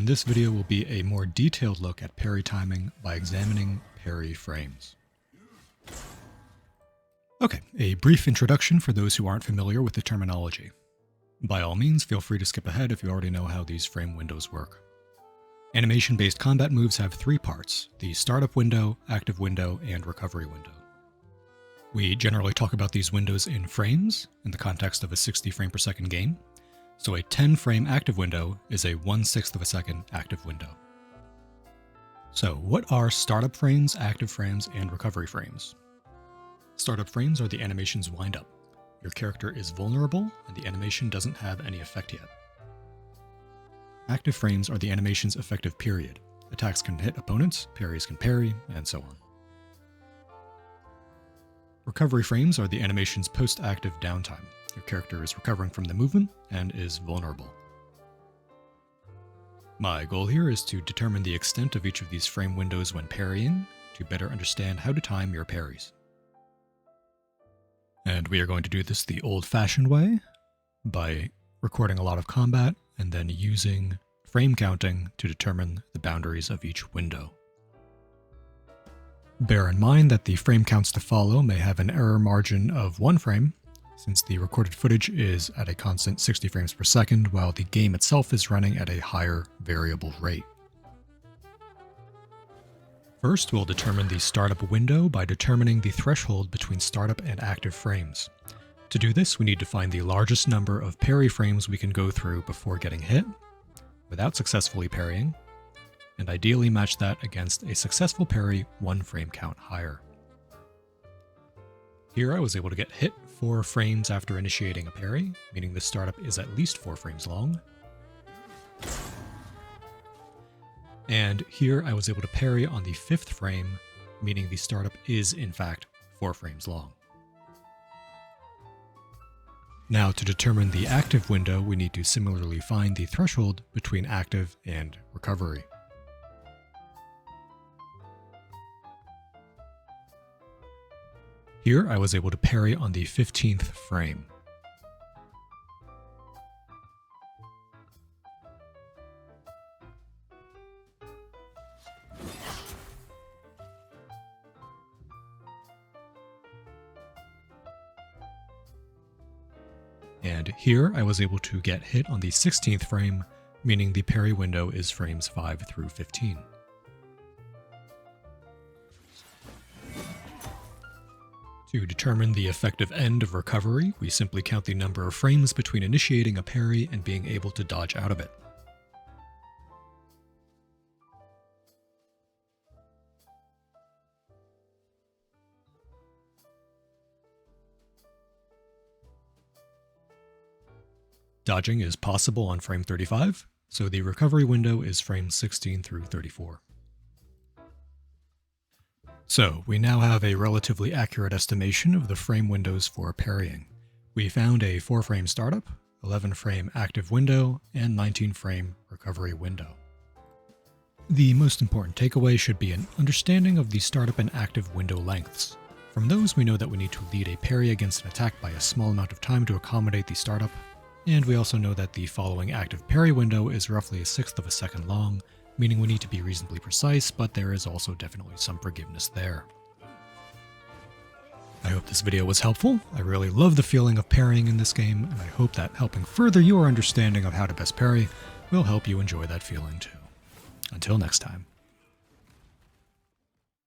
and this video will be a more detailed look at parry timing by examining parry frames. Okay, a brief introduction for those who aren't familiar with the terminology. By all means, feel free to skip ahead if you already know how these frame windows work. Animation-based combat moves have three parts: the startup window, active window, and recovery window. We generally talk about these windows in frames in the context of a 60 frame per second game. So a 10 frame active window is a 1/6 of a second active window. So what are startup frames, active frames, and recovery frames? Startup frames are the animation's wind up. Your character is vulnerable and the animation doesn't have any effect yet. Active frames are the animation's effective period. Attacks can hit opponents, parries can parry, and so on. Recovery frames are the animation's post-active downtime. Your character is recovering from the movement and is vulnerable. My goal here is to determine the extent of each of these frame windows when parrying, to better understand how to time your parries. And we are going to do this the old-fashioned way, by recording a lot of combat and then using frame counting to determine the boundaries of each window. Bear in mind that the frame counts to follow may have an error margin of 1 frame, since the recorded footage is at a constant 60 frames per second while the game itself is running at a higher variable rate. First, we'll determine the startup window by determining the threshold between startup and active frames. To do this, we need to find the largest number of parry frames we can go through before getting hit, without successfully parrying, and ideally match that against a successful parry 1 frame count higher. Here I was able to get hit 4 frames after initiating a parry, meaning the startup is at least 4 frames long. And here I was able to parry on the 5th frame, meaning the startup is in fact 4 frames long. Now to determine the active window, we need to similarly find the threshold between active and recovery. Here I was able to parry on the 15th frame. And here I was able to get hit on the 16th frame, meaning the parry window is frames 5 through 15. To determine the effective end of recovery, we simply count the number of frames between initiating a parry and being able to dodge out of it. Dodging is possible on frame 35, so the recovery window is frames 16 through 34. So, we now have a relatively accurate estimation of the frame windows for parrying. We found a 4 frame startup, 11 frame active window, and 19 frame recovery window. The most important takeaway should be an understanding of the startup and active window lengths. From those, we know that we need to lead a parry against an attack by a small amount of time to accommodate the startup, and we also know that the following active parry window is roughly a 1/6 of a second long, meaning we need to be reasonably precise, but there is also definitely some forgiveness there. I hope this video was helpful. I really love the feeling of parrying in this game, and I hope that helping further your understanding of how to best parry will help you enjoy that feeling too. Until next time.